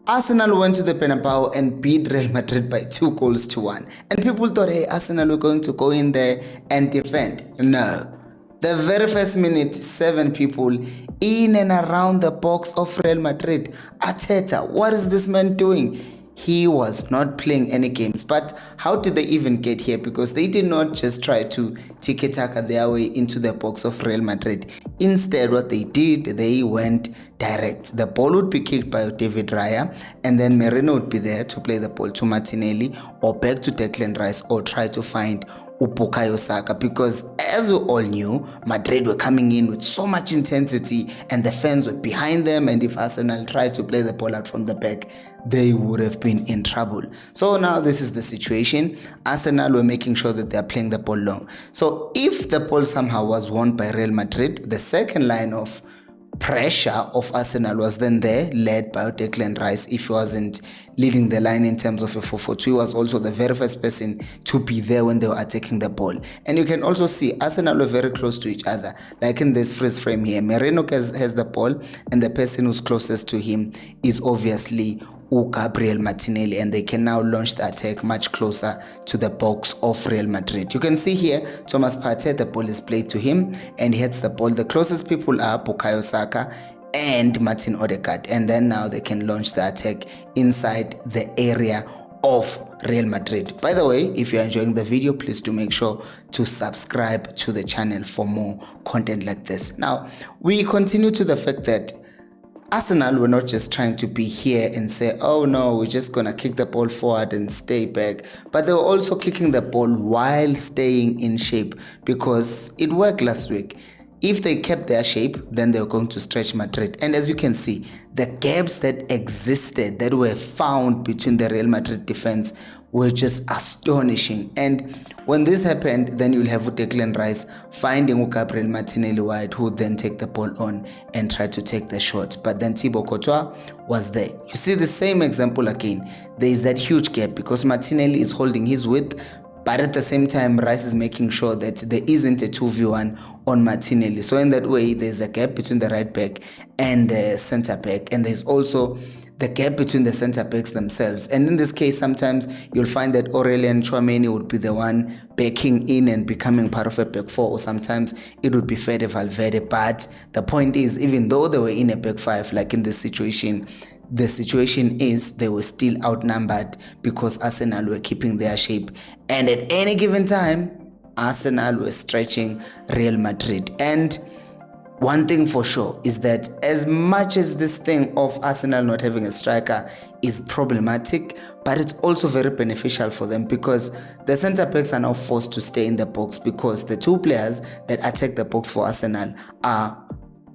Arsenal went to the Bernabeu and beat Real Madrid by 2-1. And people thought, hey, Arsenal were going to go in there and defend. No. The very first minute, 7 people in and around the box of Real Madrid. Arteta, what is this man doing? He was not playing any games. But how did they even get here? Because they did not just try to tiki-taka their way into the box of Real Madrid. Instead, what they did, they went direct. The ball would be kicked by David Raya, and then Merino would be there to play the ball to Martinelli or back to Declan Rice or try to find Bukayo Saka, because as we all knew, Madrid were coming in with so much intensity and the fans were behind them, and if Arsenal tried to play the ball out from the back, they would have been in trouble. So now this is the situation. Arsenal were making sure that they are playing the ball long. So if the ball somehow was won by Real Madrid, the second line of pressure of Arsenal was then there, led by Declan Rice. If he wasn't leading the line in terms of a 4-4-2, he was also the very first person to be there when they were attacking the ball. And you can also see Arsenal were very close to each other. Like in this freeze frame here, Merino has the ball, and the person who's closest to him is obviously Gabriel Martinelli, and they can now launch the attack much closer to the box of Real Madrid. You can see here Thomas Partey, the ball is played to him and he hits the ball. The closest people are Bukayo Saka and Martin Odegaard, and then now they can launch the attack inside the area of Real Madrid. By the way, if you're enjoying the video, please do make sure to subscribe to the channel for more content like this. Now we continue to the fact that Arsenal were not just trying to be here and say, oh no, we're just going to kick the ball forward and stay back. But they were also kicking the ball while staying in shape, because it worked last week. If they kept their shape, then they were going to stretch Madrid. And as you can see, the gaps that existed, that were found between the Real Madrid defense were just astonishing. And when this happened, then you'll have Declan Rice finding Gabriel Martinelli wide, who would then take the ball on and try to take the shot. But then Thibaut Courtois was there. You see the same example again. There is that huge gap because Martinelli is holding his width, but at the same time, Rice is making sure that there isn't a 2v1 on Martinelli. So in that way, there's a gap between the right back and the center back. And there's also the gap between the center backs themselves. And in this case, sometimes you'll find that Aurelien Tchouameni would be the one backing in and becoming part of a back four, or sometimes it would be Fede Valverde. But the point is, even though they were in a back five, like in this situation, the situation is they were still outnumbered because Arsenal were keeping their shape. And at any given time, Arsenal were stretching Real Madrid. And one thing for sure is that as much as this thing of Arsenal not having a striker is problematic, but it's also very beneficial for them, because the centre backs are now forced to stay in the box, because the two players that attack the box for Arsenal are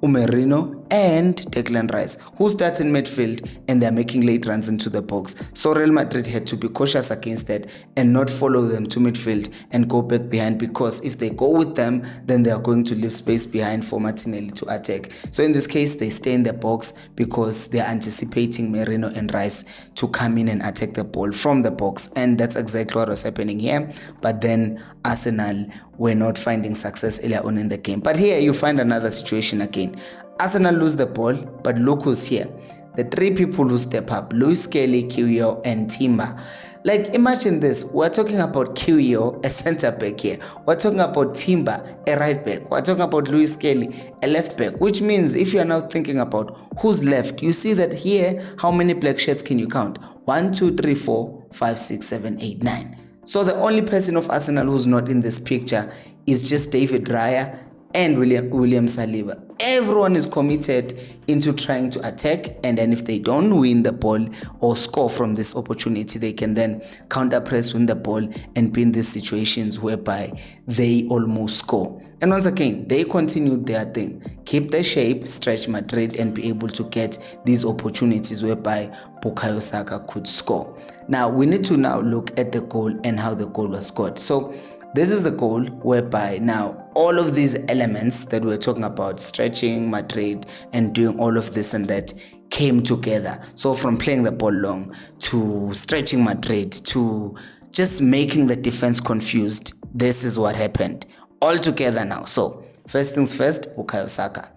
Merino and Declan Rice, who starts in midfield and they're making late runs into the box. So Real Madrid had to be cautious against that and not follow them to midfield and go back behind, because if they go with them, then they are going to leave space behind for Martinelli to attack. So in this case, they stay in the box because they're anticipating Merino and Rice to come in and attack the ball from the box. And that's exactly what was happening here. But then Arsenal were not finding success earlier on in the game. But here you find another situation again. Arsenal lose the ball, but look who's here. The three people who step up: Luis Kelly, Kiwior, and Timber. Like, imagine this. We're talking about Kiwior, a center back here. We're talking about Timber, a right back. We're talking about Luis Kelly, a left back. Which means if you're now thinking about who's left, you see that here, how many black shirts can you count? 1, 2, 3, 4, 5, 6, 7, 8, 9. So the only person of Arsenal who's not in this picture is just David Raya and William Saliba. Everyone is committed into trying to attack, and then if they don't win the ball or score from this opportunity, they can then counter press, win the ball, and be in these situations whereby they almost score. And once again, they continued their thing, keep the shape, stretch Madrid, and be able to get these opportunities whereby Bukayo Saka could score. Now we need to now look at the goal and how the goal was scored. So this is the goal whereby now all of these elements that we're talking about, stretching Madrid and doing all of this and that, came together. So from playing the ball long to stretching Madrid to just making the defense confused, this is what happened all together now. So first things first, Bukayo Saka.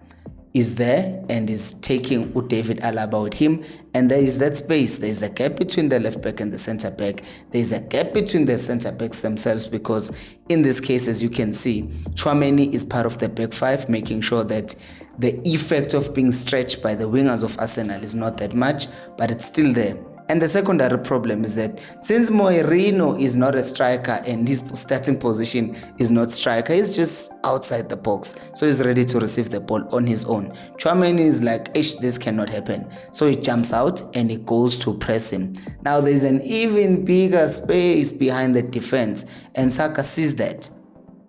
is there and is taking David Alaba with him, and there is that space. There is a gap between the left back and the centre back. There is a gap between the centre backs themselves, because in this case, as you can see, Tchouameni is part of the back five, making sure that the effect of being stretched by the wingers of Arsenal is not that much, but it's still there. And the secondary problem is that since Moirino is not a striker and his starting position is not striker, he's just outside the box. So he's ready to receive the ball on his own. Tchouameni is like, this cannot happen. So he jumps out and he goes to press him. Now there's an even bigger space behind the defense, and Saka sees that.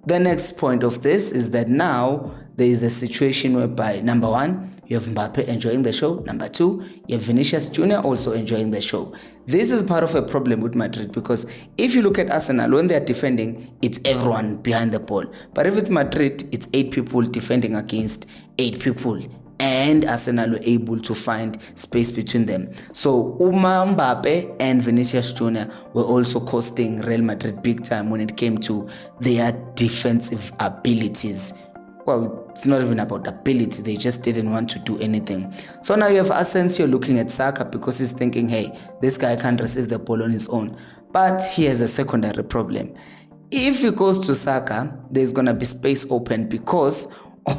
The next point of this is that now there is a situation whereby, number one, you have Mbappe enjoying the show. Number two, you have Vinicius Jr. also enjoying the show. This is part of a problem with Madrid, because if you look at Arsenal, when they are defending, it's everyone behind the ball. But if it's Madrid, it's 8 people defending against 8 people. And Arsenal were able to find space between them. So Mbappe and Vinicius Jr. were also costing Real Madrid big time when it came to their defensive abilities. Well, it's not even about ability, they just didn't want to do anything. So now you have Asensio looking at Saka because he's thinking, hey, this guy can't receive the ball on his own. But he has a secondary problem. If he goes to Saka, there's going to be space open, because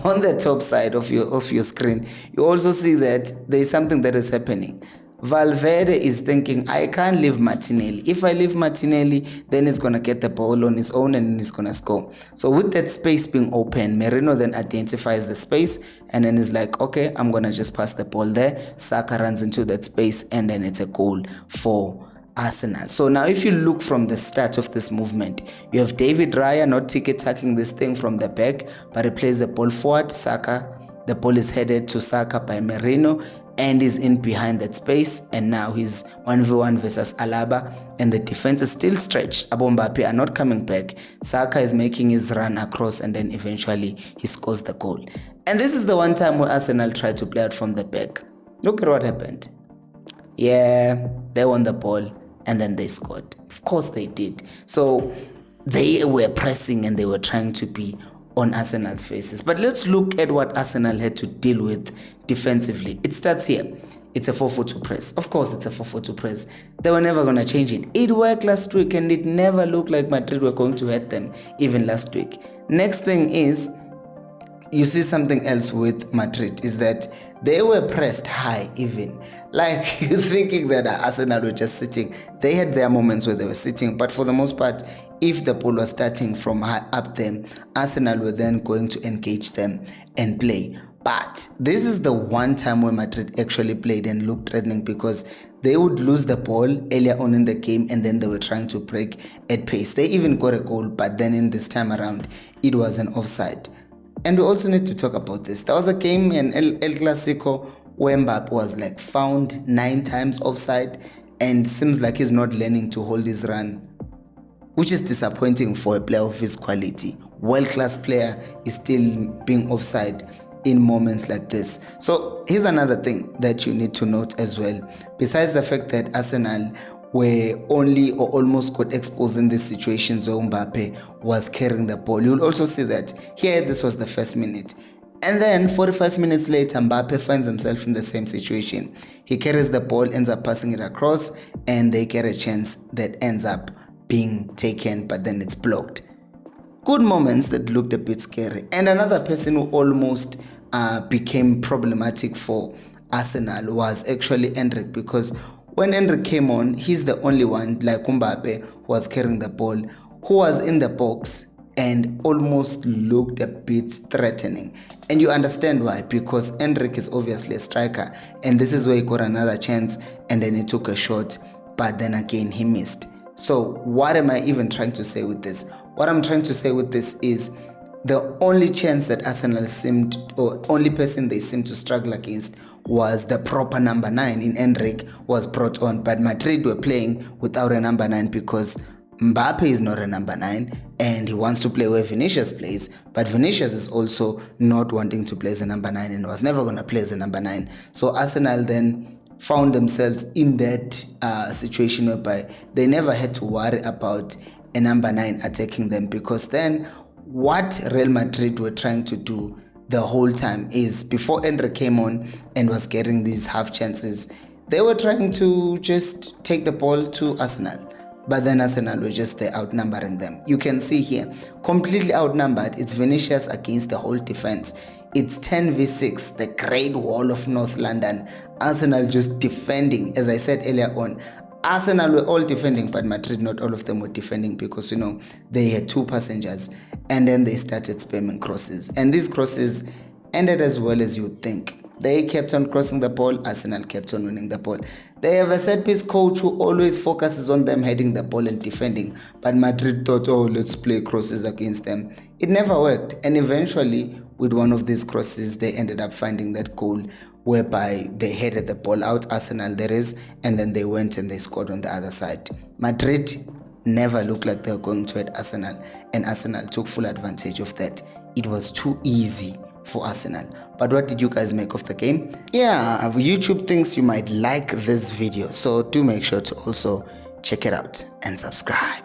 on the top side of your screen, you also see that there's something that is happening. Valverde is thinking, I can't leave Martinelli. If I leave Martinelli, then he's going to get the ball on his own and he's going to score. So with that space being open, Merino then identifies the space and then is like, okay, I'm going to just pass the ball there. Saka runs into that space and then it's a goal for Arsenal. So now if you look from the start of this movement, you have David Raya not ticket-tacking this thing from the back, but he plays the ball forward. Saka, the ball is headed to Saka by Merino, and is in behind that space, and now he's 1v1 versus Alaba, and the defense is still stretched. Mbappe are not coming back. Saka is making his run across, and then eventually he scores the goal. And this is the one time where Arsenal tried to play out from the back. Look at what happened. Yeah, they won the ball, and then they scored. Of course they did. So they were pressing and they were trying to be on Arsenal's faces. But let's look at what Arsenal had to deal with defensively. It starts here. It's a 4-4-2 press. Of course, it's a 4-4-2 press. They were never going to change it. It worked last week, and it never looked like Madrid were going to hurt them, even last week. Next thing is, you see something else with Madrid, is that they were pressed high even. Like, you're thinking that Arsenal were just sitting. They had their moments where they were sitting, but for the most part, if the ball was starting from high up them, Arsenal were then going to engage them and play. But this is the one time where Madrid actually played and looked threatening, because they would lose the ball earlier on in the game and then they were trying to break at pace. They even got a goal, but then in this time around, it was an offside. And we also need to talk about this. There was a game in El Clasico where Mbappe was like found 9 times offside, and seems like he's not learning to hold his run, which is disappointing for a player of his quality. World-class player is still being offside in moments like this. So here's another thing that you need to note as well. Besides the fact that Arsenal were only or almost got exposed in these situations where Mbappe was carrying the ball, you'll also see that here this was the first minute. And then 45 minutes later, Mbappe finds himself in the same situation. He carries the ball, ends up passing it across, and they get a chance that ends up being taken, but then it's blocked. Good moments that looked a bit scary. And another person who almost became problematic for Arsenal was actually Endrick, because when Endrick came on, he's the only one, like Mbappe, who was carrying the ball, who was in the box and almost looked a bit threatening. And you understand why, because Endrick is obviously a striker, and this is where he got another chance and then he took a shot, but then again he missed. So what am I even trying to say with this? What I'm trying to say with this is the only chance that Arsenal seemed, or only person they seemed to struggle against, was the proper number 9 in Endrick was brought on. But Madrid were playing without a number 9 because Mbappe is not a number 9 and he wants to play where Vinicius plays, but Vinicius is also not wanting to play as a number 9 and was never going to play as a number 9. So Arsenal then found themselves in that situation whereby they never had to worry about a number 9 attacking them, because then what Real Madrid were trying to do, the whole time is before Endre came on and was getting these half chances, they were trying to just take the ball to Arsenal. But then Arsenal were just there outnumbering them. You can see here, completely outnumbered. It's Vinicius against the whole defense. It's 10v6, the Great Wall of North London. Arsenal just defending. As I said earlier on, Arsenal were all defending, but Madrid, not all of them were defending because, they had two passengers. And then they started spamming crosses. And these crosses ended as well as you'd think. They kept on crossing the ball. Arsenal kept on winning the ball. They have a set-piece coach who always focuses on them heading the ball and defending. But Madrid thought, let's play crosses against them. It never worked. And eventually, with one of these crosses, they ended up finding that goal whereby they headed the ball out, Arsenal that is, and then they went and they scored on the other side. Madrid never looked like they were going to hit Arsenal, and Arsenal took full advantage of that. It was too easy for Arsenal. But what did you guys make of the game? Yeah, YouTube thinks you might like this video, so do make sure to also check it out and subscribe.